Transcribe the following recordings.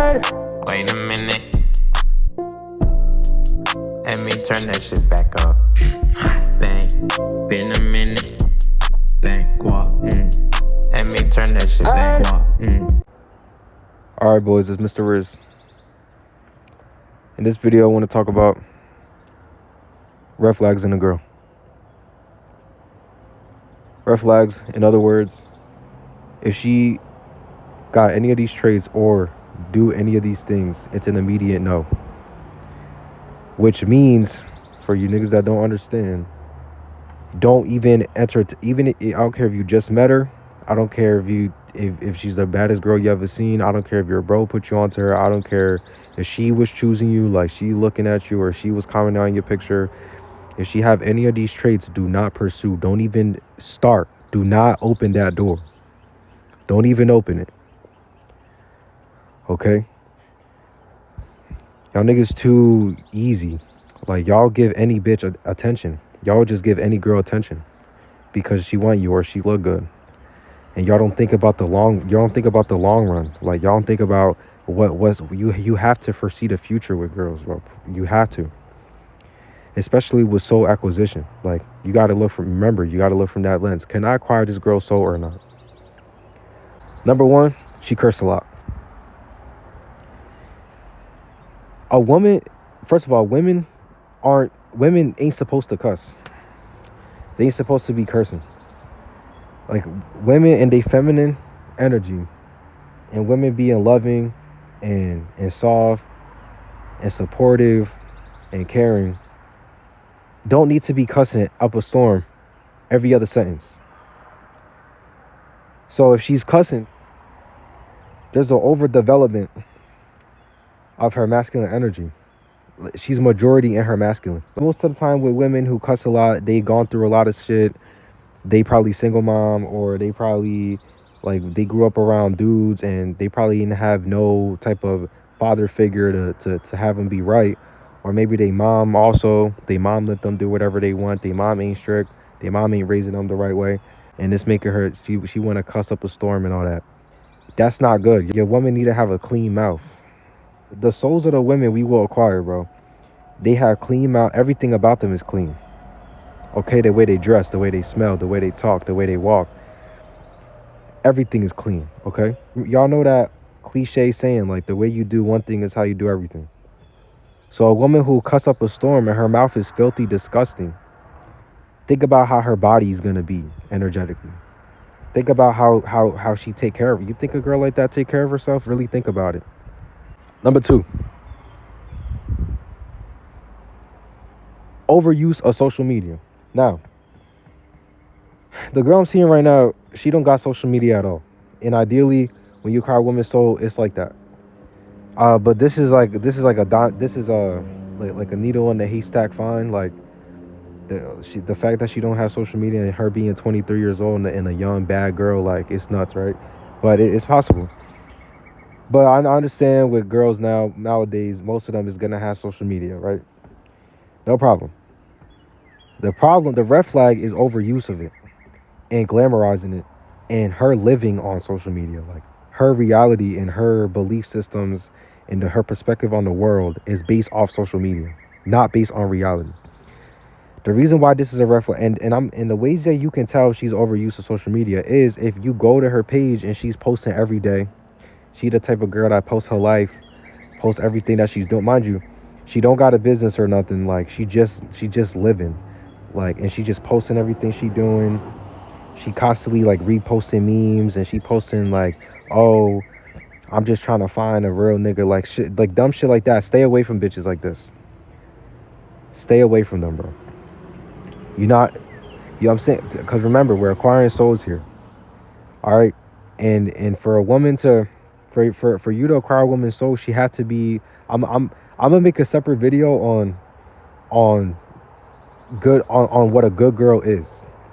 Wait a minute. Let me turn that shit back up. Bang. Been a minute. Bang. Guap. Let me turn that shit back up. Alright boys, it's Mr. Riz. In this video I want to talk about red flags in a girl. Red flags, in other words, if she got any of these traits or do any of these things, it's an immediate no. Which means, for you niggas that don't understand, don't even enter, I don't care if you just met her. I don't care if she's the baddest girl you ever seen. I don't care if your bro put you onto her. I don't care if she was choosing you, like she looking at you, or she was commenting on your picture. If she have any of these traits, do not pursue. Don't even start. Do not open that door. Don't even open it. Okay? Y'all niggas too easy. Like, y'all give any bitch attention. Y'all just give any girl attention because she want you or she look good. And y'all don't think about the long run. Like, y'all don't think about you have to foresee the future with girls, bro. You have to. Especially with soul acquisition. Like, you gotta look from that lens. Can I acquire this girl's soul or not? Number one, she cursed a lot. A woman, first of all, women ain't supposed to cuss. They ain't supposed to be cursing. Like, women in their feminine energy, and women being loving and soft and supportive and caring, don't need to be cussing up a storm every other sentence. So if she's cussing, there's an overdevelopment of her masculine energy. She's majority in her masculine. Most of the time with women who cuss a lot, they gone through a lot of shit. They probably single mom, or they probably, like, they grew up around dudes and they probably didn't have no type of father figure to have them be right. Or maybe they mom let them do whatever they want. They mom ain't strict. They mom ain't raising them the right way. And it's making her, she want to cuss up a storm and all that. That's not good. Your woman need to have a clean mouth. The souls of the women we will acquire, bro, they have clean mouth. Everything about them is clean. Okay, the way they dress, the way they smell, the way they talk, the way they walk. Everything is clean, okay? Y'all know that cliche saying, like, the way you do one thing is how you do everything. So a woman who cuss up a storm and her mouth is filthy, disgusting, think about how her body is going to be energetically. Think about how she take care of it. You think a girl like that take care of herself? Really think about it. Number two, overuse of social media. Now, the girl I'm seeing right now, she don't got social media at all. And ideally, when you acquire a woman's soul, it's like that. But this is like a needle in the haystack find. Like, the fact that she don't have social media and her being 23 years old and a young bad girl, like, it's nuts, right? But it's possible. But I understand with girls nowadays, most of them is gonna have social media, right? No problem. The red flag is overuse of it and glamorizing it, and her living on social media. Like, her reality and her belief systems and her perspective on the world is based off social media, not based on reality. The reason why this is a red flag, and the ways that you can tell she's overuse of social media is if you go to her page and she's posting every day. She the type of girl that posts her life, posts everything that she's doing. Mind you, she don't got a business or nothing. Like, she just living, like, and she just posting everything she doing. She constantly, like, reposting memes, and she posting, like, oh, I'm just trying to find a real nigga, like, shit, like dumb shit like that. Stay away from bitches like this. Stay away from them, bro. You know what I'm saying? Because remember, we're acquiring souls here. All right, and for a woman to, for you to acquire a woman's soul, she had to be. I'm gonna make a separate video on what a good girl is,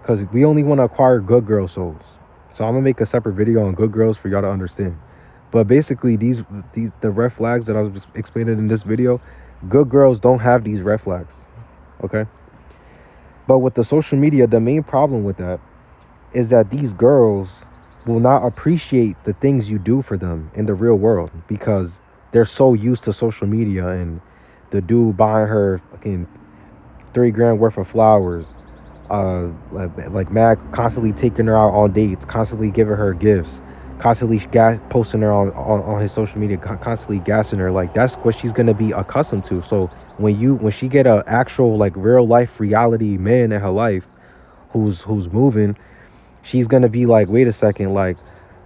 because we only want to acquire good girl souls. So I'm gonna make a separate video on good girls for y'all to understand. But basically, the red flags that I was explaining in this video, good girls don't have these red flags. Okay. But with the social media, the main problem with that is that these girls will not appreciate the things you do for them in the real world, because they're so used to social media and the dude buying her fucking $3 grand worth of flowers, like Mac constantly taking her out on dates, constantly giving her gifts, constantly posting her on his social media, constantly gassing her. Like that's what she's gonna be accustomed to. So when she get a actual like real life reality man in her life who's moving, she's gonna be like, wait a second, like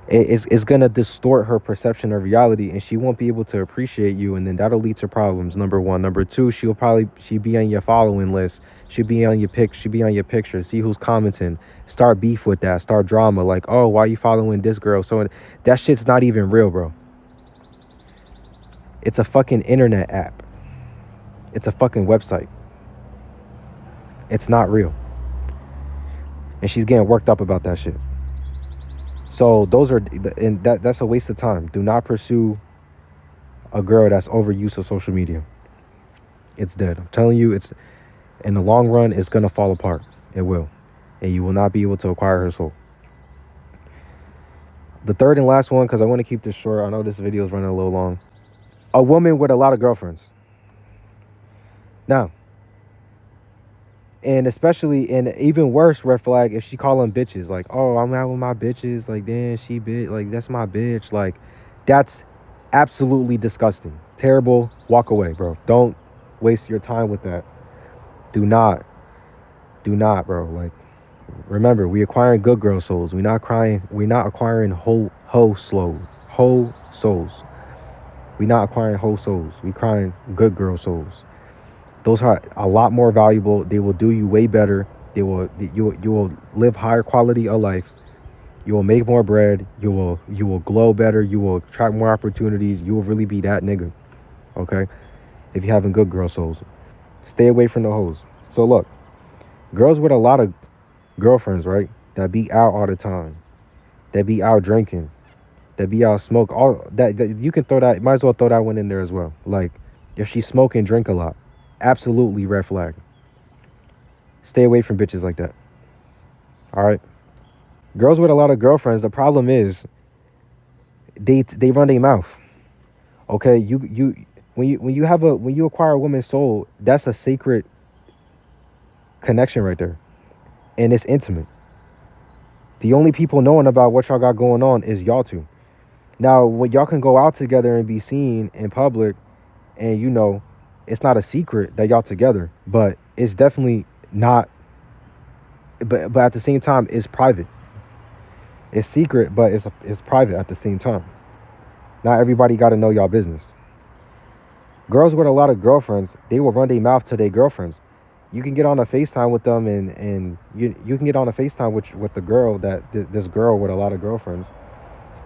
it's gonna distort her perception of reality, and she won't be able to appreciate you, and then that'll lead to problems. Number one. Number two, she'll be on your following list. She'll be on your picture. See who's commenting. Start beef with that. Start drama. Like, oh, why are you following this girl? So that shit's not even real, bro. It's a fucking internet app. It's a fucking website. It's not real. And she's getting worked up about that shit. So that's a waste of time. Do not pursue a girl that's overuse of social media. It's dead. I'm telling you, it's in the long run, it's gonna fall apart. It will. And you will not be able to acquire her soul. The third and last one, because I want to keep this short. I know this video is running a little long. A woman with a lot of girlfriends. Now, and especially, and even worse red flag, if she call them bitches, like, oh, I'm out with my bitches, like, damn, she bitch, like, that's my bitch, like, that's absolutely disgusting, terrible. Walk away, bro. Don't waste your time with that. Do not, bro. Like, remember, we acquiring good girl souls. We're not acquiring whole souls. We're not acquiring whole souls. We acquiring good girl souls. Those are a lot more valuable. They will do you way better. You will live higher quality of life. You will make more bread. You will glow better. You will attract more opportunities. You will really be that nigga. Okay? If you're having good girl souls. Stay away from the hoes. So look, girls with a lot of girlfriends, right? That be out all the time. That be out drinking. That be out smoke. All that you can throw that. Might as well throw that one in there as well. Like, if she smoke and drink a lot. Absolutely red flag. Stay away from bitches like that. All right. Girls with a lot of girlfriends. The problem is they run their mouth. Okay. When you acquire a woman's soul, that's a sacred connection right there, and it's intimate. The only people knowing about what y'all got going on is y'all two. Now, when y'all can go out together and be seen in public, and it's not a secret that y'all together, but it's definitely not. But at the same time, it's private. It's secret, but it's private at the same time. Not everybody got to know y'all business. Girls with a lot of girlfriends, they will run their mouth to their girlfriends. You can get on a FaceTime with them, and you can get on a FaceTime with the girl this girl with a lot of girlfriends,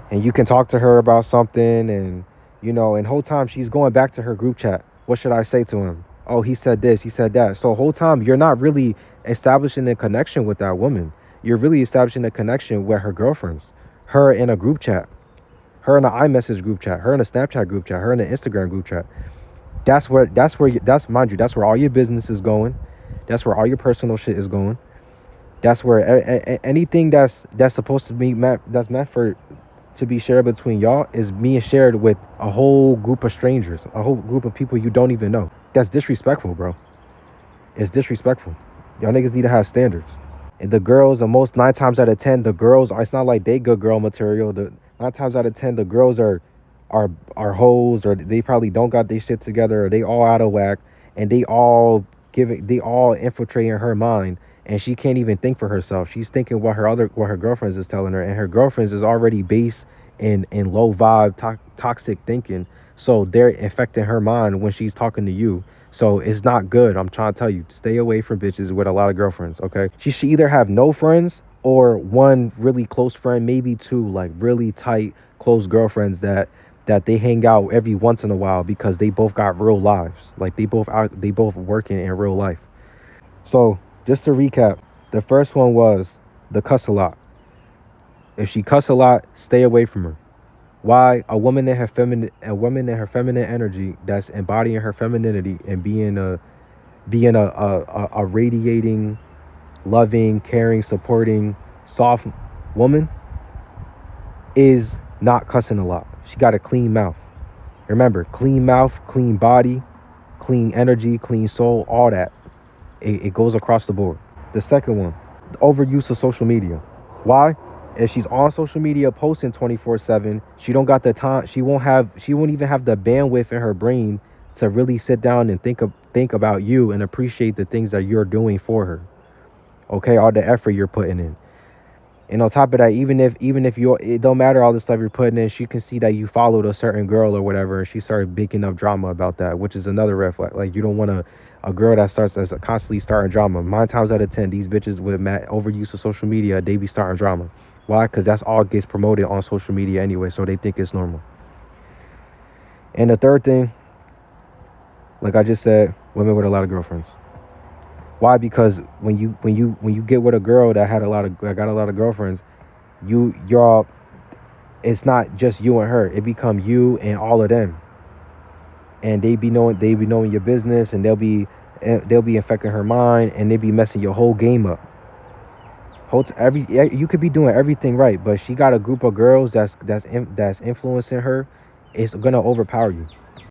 and you can talk to her about something, and and whole time she's going back to her group chat. What should I say to him? Oh, he said this, he said that. So whole time you're not really establishing a connection with that woman. You're really establishing a connection with her girlfriends. Her in a group chat. Her in an iMessage group chat. Her in a Snapchat group chat. Her in an Instagram group chat. That's where all your business is going. That's where all your personal shit is going. That's where anything that's supposed to be that's meant for to be shared between y'all is being shared with a whole group of strangers, a whole group of people you don't even know. That's disrespectful, bro. It's disrespectful. Y'all niggas need to have standards. And the girls, the most 9 times out of 10, the girls, it's not like they good girl material. The 9 times out of 10, the girls are hoes, or they probably don't got their shit together, or they all out of whack, and they all infiltrating her mind, and she can't even think for herself. She's thinking what her girlfriends is telling her, and her girlfriends is already based in low vibe toxic thinking, so they're affecting her mind when she's talking to you. So it's not good. I'm trying to tell you, stay away from bitches with a lot of girlfriends. Okay, she should either have no friends or one really close friend, maybe 2 like really tight close girlfriends that they hang out every once in a while, because they both got real lives. Like they both working in real life. So just to recap, the first one was the cuss a lot. If she cuss a lot, stay away from her. Why? A woman in her feminine energy, that's embodying her femininity and being a radiating, loving, caring, supporting, soft woman, is not cussing a lot. She got a clean mouth. Remember, clean mouth, clean body, clean energy, clean soul, all that. It goes across the board. The second one, the overuse of social media. Why? If she's on social media posting 24/7, she don't got the time. She won't even have the bandwidth in her brain to really sit down and think about you and appreciate the things that you're doing for her. Okay, all the effort you're putting in. And on top of that, even if it don't matter all the stuff you're putting in, she can see that you followed a certain girl or whatever, and she started making up drama about that, which is another red flag. Like, you don't want a girl that starts as constantly starting drama. 9 times out of 10, these bitches with overuse of social media, they be starting drama. Why? Because that's all gets promoted on social media anyway, so they think it's normal. And the third thing, like I just said, women with a lot of girlfriends. Why? Because when you get with a girl that got a lot of girlfriends, you're it's not just you and her. It become you and all of them, and they be knowing your business, and they'll be infecting her mind, and they be messing your whole game up. You could be doing everything right, but she got a group of girls that's influencing her. It's gonna overpower you.